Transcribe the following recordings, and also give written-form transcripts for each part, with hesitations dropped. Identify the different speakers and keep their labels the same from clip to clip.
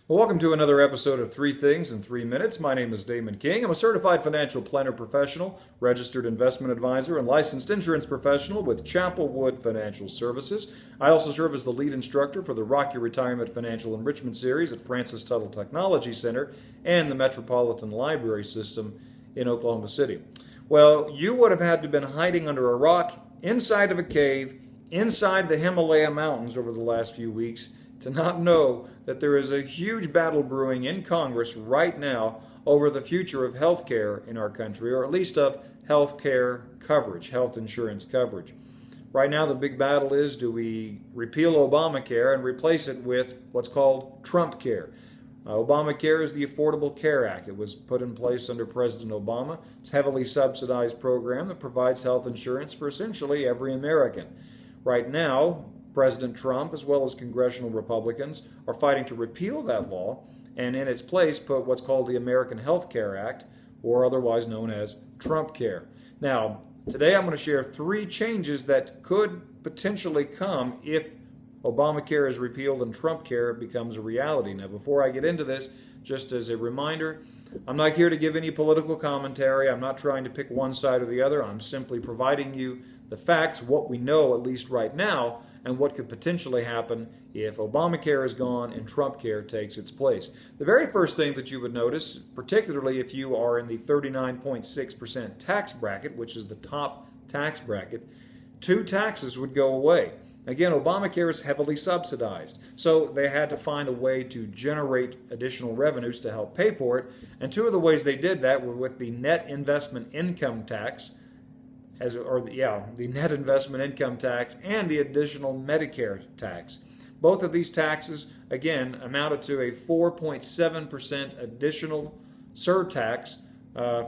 Speaker 1: Well, welcome to another episode of Three Things in 3 Minutes. My name is Damon King. I'm a certified financial planner professional, registered investment advisor, and licensed insurance professional with Chapelwood Financial Services. I also serve as the lead instructor for the Rock Your Retirement Financial Enrichment Series at Francis Tuttle Technology Center and the Metropolitan Library System in Oklahoma City. Well, you would have had to have been hiding under a rock, inside of a cave, inside the Himalaya Mountains over the last few weeks to not know that there is a huge battle brewing in Congress right now over the future of health care in our country, or at least of health care coverage, health insurance coverage. Right now, the big battle is, do we repeal Obamacare and replace it with what's called Trumpcare? Obamacare is the Affordable Care Act. It was put in place under President Obama. It's a heavily subsidized program that provides health insurance for essentially every American. Right now, President Trump, as well as congressional Republicans, are fighting to repeal that law and in its place put what's called the American Health Care Act, or otherwise known as Trumpcare. Now, today I'm going to share three changes that could potentially come if Obamacare is repealed and Trumpcare becomes a reality. Now, before I get into this, just as a reminder, I'm not here to give any political commentary. I'm not trying to pick one side or the other. I'm simply providing you the facts, what we know, at least right now, and what could potentially happen if Obamacare is gone and Trumpcare takes its place. The very first thing that you would notice, particularly if you are in the 39.6% tax bracket, which is the top tax bracket, two taxes would go away. Again, Obamacare is heavily subsidized, so they had to find a way to generate additional revenues to help pay for it, and two of the ways they did that were with the net investment income tax, the net investment income tax and the additional Medicare tax. Both of these taxes, again, amounted to a 4.7% additional surtax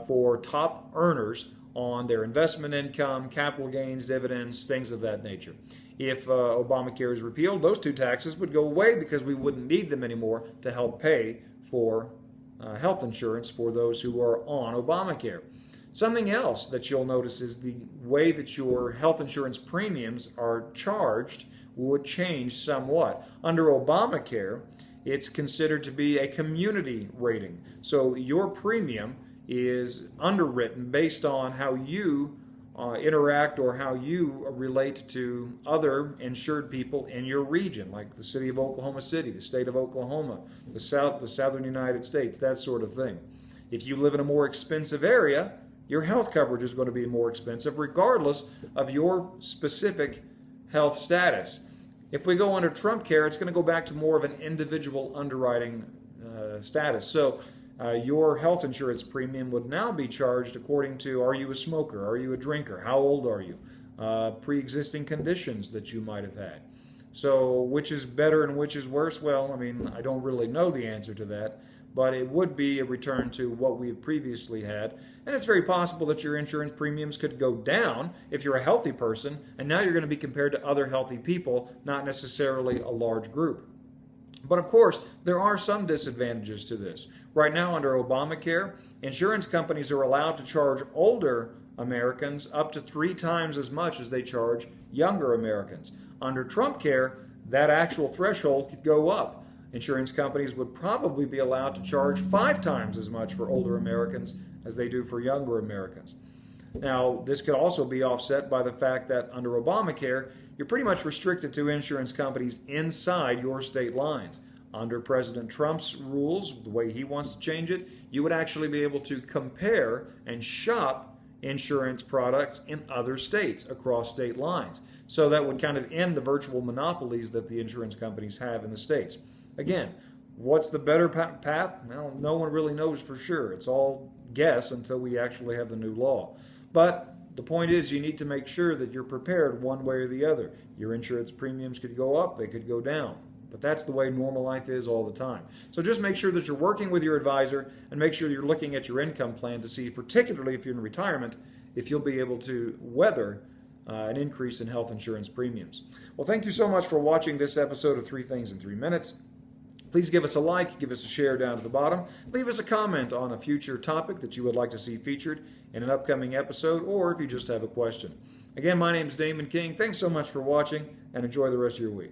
Speaker 1: for top earners on their investment income, capital gains, dividends, things of that nature. If Obamacare is repealed, those two taxes would go away because we wouldn't need them anymore to help pay for health insurance for those who are on Obamacare. Something else that you'll notice is the way that your health insurance premiums are charged would change somewhat. Under Obamacare, it's considered to be a community rating. So your premium is underwritten based on how you interact or how you relate to other insured people in your region, like the city of Oklahoma City, the state of Oklahoma, the southern United States, that sort of thing. If you live in a more expensive area, your health coverage is going to be more expensive regardless of your specific health status. If we go under Trumpcare, it's going to go back to more of an individual underwriting status. So your health insurance premium would now be charged according to, are you a smoker? Are you a drinker? How old are you? Pre-existing conditions that you might have had. So which is better and which is worse? Well, I don't really know the answer to that, but it would be a return to what we've previously had. And it's very possible that your insurance premiums could go down if you're a healthy person, and now you're going to be compared to other healthy people, not necessarily a large group. But of course, there are some disadvantages to this. Right now, under Obamacare, insurance companies are allowed to charge older Americans up to 3 times as much as they charge younger Americans. Under Trumpcare, that actual threshold could go up. Insurance companies would probably be allowed to charge 5 times as much for older Americans as they do for younger Americans. Now, this could also be offset by the fact that under Obamacare, you're pretty much restricted to insurance companies inside your state lines. Under President Trump's rules, the way he wants to change it, you would actually be able to compare and shop insurance products in other states across state lines. So that would kind of end the virtual monopolies that the insurance companies have in the states. Again, what's the better path? Well, no one really knows for sure. It's all guess until we actually have the new law. But the point is, you need to make sure that you're prepared one way or the other. Your insurance premiums could go up, they could go down. But that's the way normal life is all the time. So just make sure that you're working with your advisor and make sure you're looking at your income plan to see, particularly if you're in retirement, if you'll be able to weather an increase in health insurance premiums. Well, thank you so much for watching this episode of 3 Things in 3 Minutes. Please give us a like, give us a share down at the bottom. Leave us a comment on a future topic that you would like to see featured in an upcoming episode, or if you just have a question. Again, my name is Damon King. Thanks so much for watching, and enjoy the rest of your week.